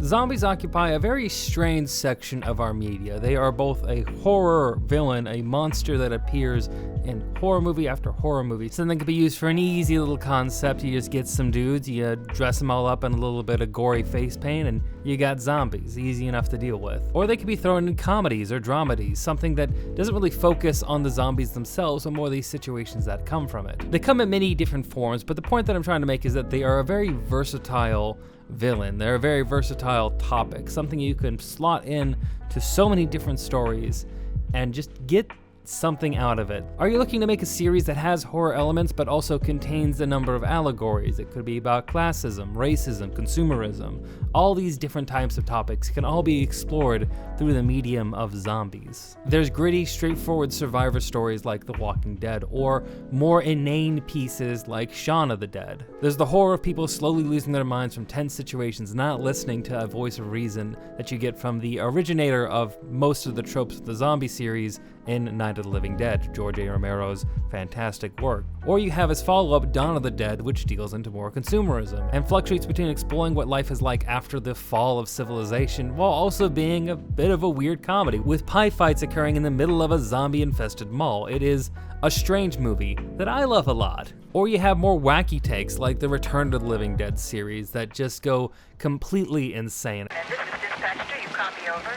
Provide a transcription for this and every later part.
Zombies occupy a very strange section of our media. They are both a horror villain, a monster that appears in horror movie after horror movie. Something that can be used for an easy little concept. You just get some dudes, you dress them all up in a little bit of gory face paint, and you got zombies. Easy enough to deal with. Or they could be thrown in comedies or dramedies, something that doesn't really focus on the zombies themselves, but more these situations that come from it. They come in many different forms, but the point that I'm trying to make is that they are a very versatile villain. They're a very versatile topic, something you can slot in to so many different stories and just get something out of it. Are you looking to make a series that has horror elements but also contains a number of allegories? It could be about classism, racism, consumerism. All these different types of topics can all be explored through the medium of zombies. There's gritty, straightforward survivor stories like The Walking Dead, or more inane pieces like Shaun of the Dead. There's the horror of people slowly losing their minds from tense situations, not listening to a voice of reason that you get from the originator of most of the tropes of the zombie series in Night of the Living Dead, George A. Romero's fantastic work. Or you have his follow-up, Dawn of the Dead, which deals into more consumerism and fluctuates between exploring what life is like after the fall of civilization while also being a bit of a weird comedy, with pie fights occurring in the middle of a zombie-infested mall. It is a strange movie that I love a lot. Or you have more wacky takes like the Return to the Living Dead series that just go completely insane. And this is dispatch. Do you copy over?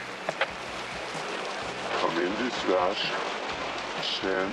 I'm in dispatch. Send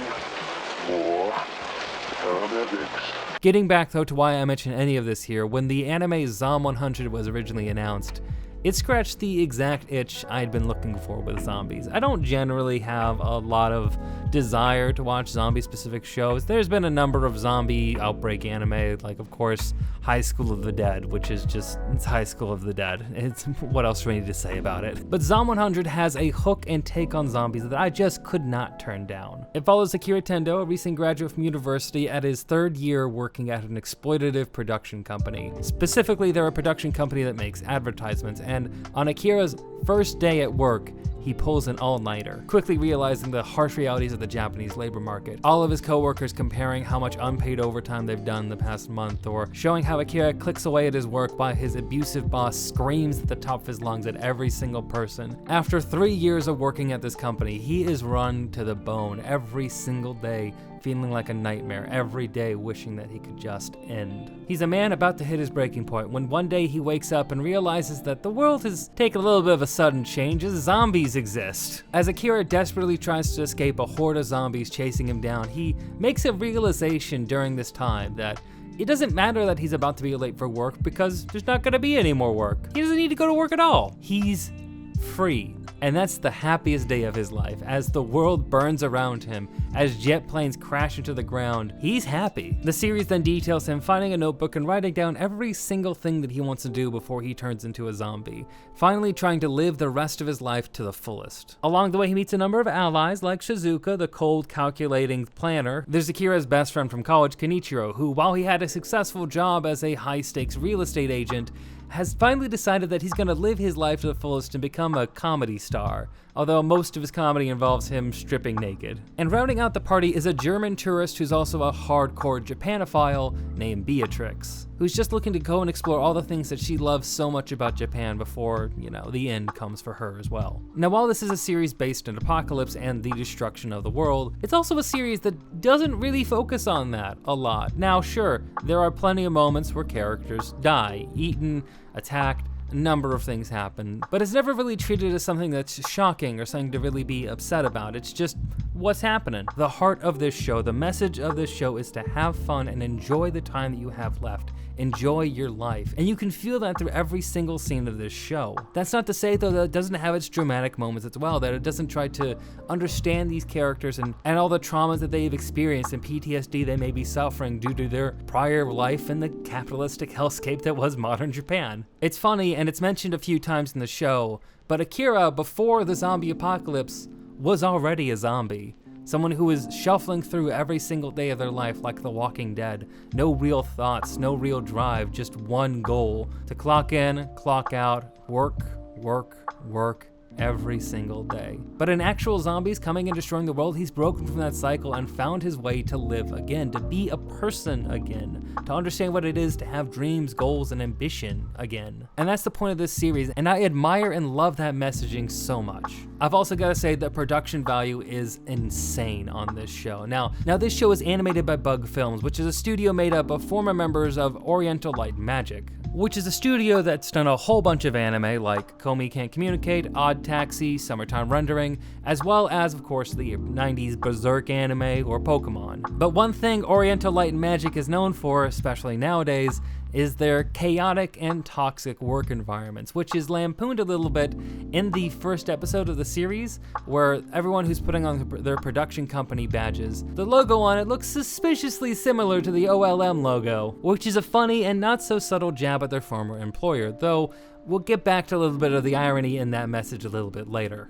more paramedics. Getting back though to why I mention any of this here, when the anime Zom 100 was originally announced, it scratched the exact itch I'd been looking for with zombies. I don't generally have a lot of desire to watch zombie-specific shows. There's been a number of zombie outbreak anime, like of course High School of the Dead, which is just, it's High School of the Dead. It's what else do we need to say about it? But Zom 100 has a hook and take on zombies that I just could not turn down. It follows Akira Tendo, a recent graduate from university at his third year working at an exploitative production company. Specifically, they're a production company that makes advertisements, and on Akira's first day at work, he pulls an all-nighter, quickly realizing the harsh realities of the Japanese labor market. All of his coworkers comparing how much unpaid overtime they've done the past month, or showing how Akira clicks away at his work while his abusive boss screams at the top of his lungs at every single person. After 3 years of working at this company, he is run to the bone every single day, feeling like a nightmare, every day wishing that he could just end. He's a man about to hit his breaking point when one day he wakes up and realizes that the world has taken a little bit of a sudden change as zombies exist. As Akira desperately tries to escape a horde of zombies chasing him down, he makes a realization during this time that it doesn't matter that he's about to be late for work because there's not gonna be any more work. He doesn't need to go to work at all. He's free. And that's the happiest day of his life. As the world burns around him, as jet planes crash into the ground, he's happy. The series then details him finding a notebook and writing down every single thing that he wants to do before he turns into a zombie, finally trying to live the rest of his life to the fullest. Along the way, he meets a number of allies like Shizuka, the cold, calculating planner. There's Akira's best friend from college, Kenichiro, who, while he had a successful job as a high-stakes real estate agent, has finally decided that he's gonna live his life to the fullest and become a comedy star, although most of his comedy involves him stripping naked. And rounding out the party is a German tourist who's also a hardcore Japanophile named Beatrix, who's just looking to go and explore all the things that she loves so much about Japan before, the end comes for her as well. Now, while this is a series based on apocalypse and the destruction of the world, it's also a series that doesn't really focus on that a lot. Now, sure, there are plenty of moments where characters die, eaten, attacked, a number of things happen, but it's never really treated as something that's shocking or something to really be upset about. It's just what's happening. The heart of this show, the message of this show is to have fun and enjoy the time that you have left. Enjoy your life. And you can feel that through every single scene of this show. That's not to say, though, that it doesn't have its dramatic moments as well, that it doesn't try to understand these characters and all the traumas that they've experienced and PTSD they may be suffering due to their prior life in the capitalistic hellscape that was modern Japan. It's funny, and it's mentioned a few times in the show, but Akira, before the zombie apocalypse, was already a zombie. Someone who is shuffling through every single day of their life like The Walking Dead. No real thoughts, no real drive, just one goal: to clock in, clock out, work, work, work, every single day. But in actual zombies coming and destroying the world, he's broken from that cycle and found his way to live again, to be a person again, to understand what it is to have dreams, goals, and ambition again. And that's the point of this series, and I admire and love that messaging so much. I've also got to say that production value is insane on this show. Now this show is animated by Bug Films, which is a studio made up of former members of Oriental Light and Magic, which is a studio that's done a whole bunch of anime like Komi Can't Communicate, Odd Taxi, Summertime Rendering, as well as, of course, the 90s Berserk anime or Pokemon. But one thing Oriental Light and Magic is known for, especially nowadays, is their chaotic and toxic work environments, which is lampooned a little bit in the first episode of the series, where everyone who's putting on their production company badges, the logo on it looks suspiciously similar to the OLM logo, which is a funny and not so subtle jab at their former employer, though we'll get back to a little bit of the irony in that message a little bit later.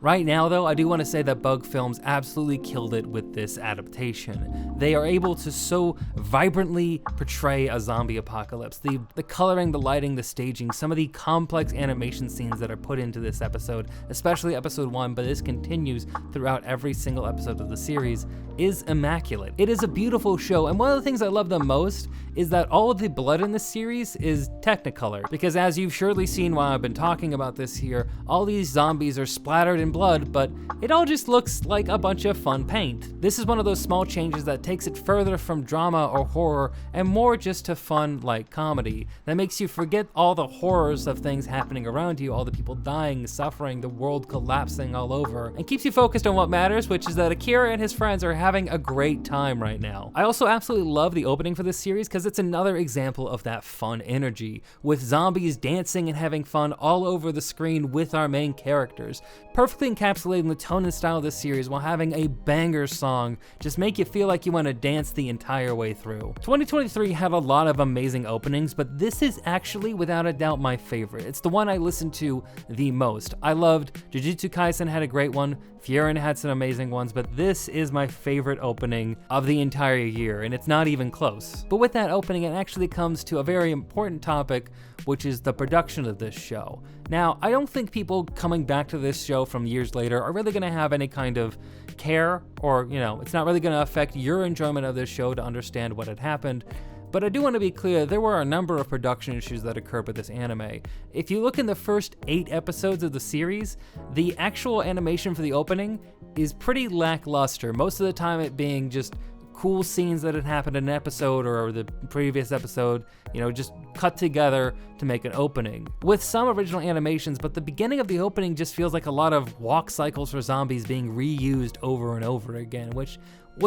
Right now, though, I do want to say that Bug Films absolutely killed it with this adaptation. They are able to so vibrantly portray a zombie apocalypse. The coloring, the lighting, the staging, some of the complex animation scenes that are put into this episode, especially episode 1, but this continues throughout every single episode of the series, is immaculate. It is a beautiful show, and one of the things I love the most is that all of the blood in this series is Technicolor, because as you've surely seen while I've been talking about this here, all these zombies are splattered in blood, but it all just looks like a bunch of fun paint. This is one of those small changes that takes it further from drama or horror and more just to fun like comedy, that makes you forget all the horrors of things happening around you, all the people dying, suffering, the world collapsing all over, and keeps you focused on what matters, which is that Akira and his friends are having a great time right now. I also absolutely love the opening for this series because it's another example of that fun energy, with zombies dancing and having fun all over the screen with our main characters, perfectly encapsulating the tone and style of this series while having a banger song just make you feel like you want to dance the entire way through. 2023 had a lot of amazing openings, but this is actually without a doubt my favorite. It's the one I listened to the most. I loved Jujutsu Kaisen had a great one, Frieren had some amazing ones, but this is my favorite opening of the entire year, and it's not even close. But with that opening, it actually comes to a very important topic, which is the production of this show. Now, I don't think people coming back to this show from years later are really going to have any kind of care, or, it's not really going to affect your enjoyment of this show to understand what had happened. But I do want to be clear, there were a number of production issues that occurred with this anime. If you look in the first 8 episodes of the series, the actual animation for the opening is pretty lackluster, most of the time it being just cool scenes that had happened in an episode or the previous episode, just cut together to make an opening. With some original animations, but the beginning of the opening just feels like a lot of walk cycles for zombies being reused over and over again, which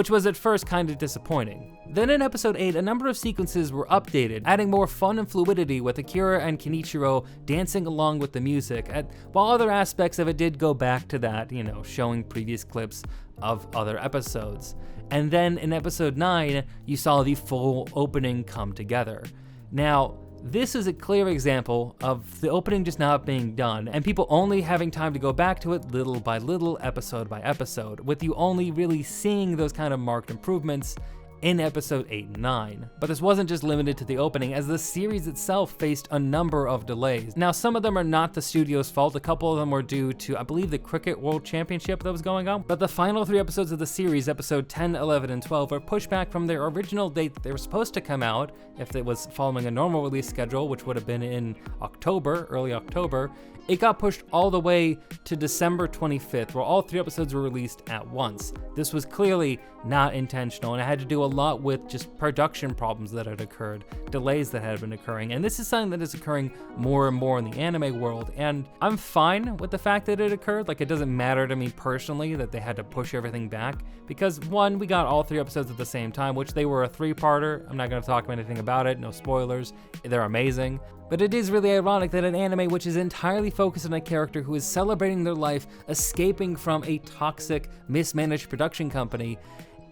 was at first kind of disappointing. Then in episode 8, a number of sequences were updated, adding more fun and fluidity with Akira and Kenichiro dancing along with the music, while other aspects of it did go back to that, showing previous clips of other episodes. And then in episode 9, you saw the full opening come together. Now, this is a clear example of the opening just not being done, and people only having time to go back to it little by little, episode by episode, with you only really seeing those kind of marked improvements in episode 8 and 9. But this wasn't just limited to the opening, as the series itself faced a number of delays. Now, some of them are not the studio's fault. A couple of them were due to, I believe, the Cricket World Championship that was going on. But the final 3 episodes of the series, episode 10, 11, and 12, were pushed back from their original date that they were supposed to come out, if it was following a normal release schedule, which would have been in October, early October. It got pushed all the way to December 25th, where all 3 episodes were released at once. This was clearly not intentional, and it had to do a lot with just production problems that had occurred, delays that had been occurring, and this is something that is occurring more and more in the anime world, and I'm fine with the fact that it occurred. Like, it doesn't matter to me personally that they had to push everything back, because 1, we got all 3 episodes at the same time, which they were a 3-parter. I'm not going to talk about anything about it, no spoilers, they're amazing. But it is really ironic that an anime which is entirely focused on a character who is celebrating their life, escaping from a toxic, mismanaged production company,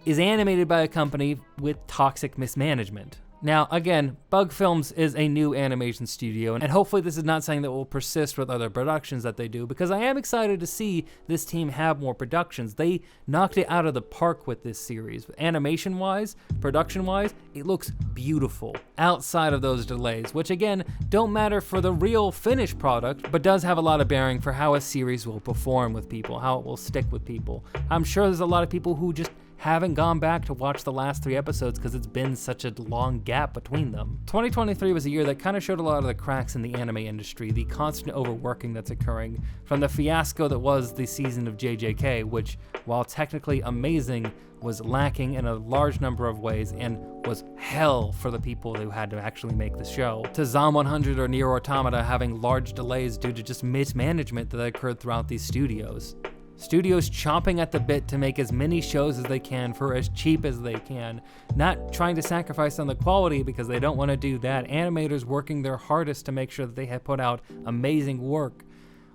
is animated by a company with toxic mismanagement. Now, again, Bug Films is a new animation studio, and hopefully this is not something that will persist with other productions that they do, because I am excited to see this team have more productions. They knocked it out of the park with this series. Animation-wise, production-wise, it looks beautiful outside of those delays, which again, don't matter for the real finished product, but does have a lot of bearing for how a series will perform with people, how it will stick with people. I'm sure there's a lot of people who just haven't gone back to watch the last 3 episodes because it's been such a long gap between them. 2023 was a year that kind of showed a lot of the cracks in the anime industry, the constant overworking that's occurring, from the fiasco that was the season of JJK, which, while technically amazing, was lacking in a large number of ways and was hell for the people who had to actually make the show, to Zom 100 or Nier Automata having large delays due to just mismanagement that occurred throughout these studios. Studios chomping at the bit to make as many shows as they can for as cheap as they can, not trying to sacrifice on the quality because they don't want to do that. Animators working their hardest to make sure that they have put out amazing work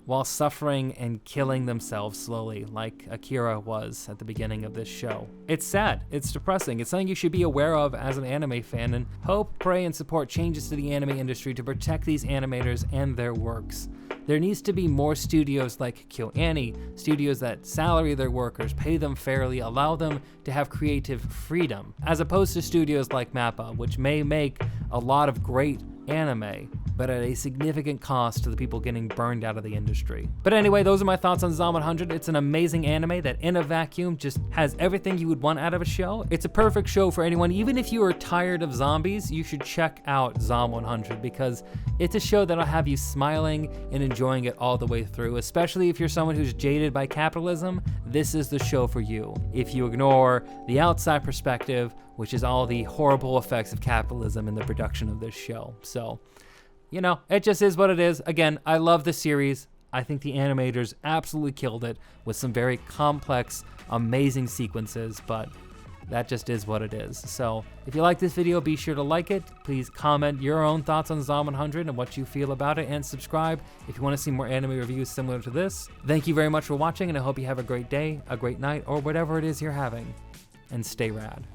while suffering and killing themselves slowly, like Akira was at the beginning of this show. It's sad, it's depressing, it's something you should be aware of as an anime fan, and hope, pray, and support changes to the anime industry to protect these animators and their works. There needs to be more studios like KyoAni, studios that salary their workers, pay them fairly, allow them to have creative freedom, as opposed to studios like MAPPA, which may make a lot of great anime, but at a significant cost to the people getting burned out of the industry. But anyway, those are my thoughts on Zom 100. It's an amazing anime that in a vacuum just has everything you would want out of a show. It's a perfect show for anyone. Even if you are tired of zombies, you should check out Zom 100 because it's a show that'll have you smiling and enjoying it all the way through, especially if you're someone who's jaded by capitalism. This is the show for you. If you ignore the outside perspective, which is all the horrible effects of capitalism in the production of this show. So, you know, it just is what it is. Again, I love the series. I think the animators absolutely killed it with some very complex, amazing sequences, but that just is what it is. So if you like this video, be sure to like it. Please comment your own thoughts on Zom 100 and what you feel about it, and subscribe if you want to see more anime reviews similar to this. Thank you very much for watching, and I hope you have a great day, a great night, or whatever it is you're having. And stay rad.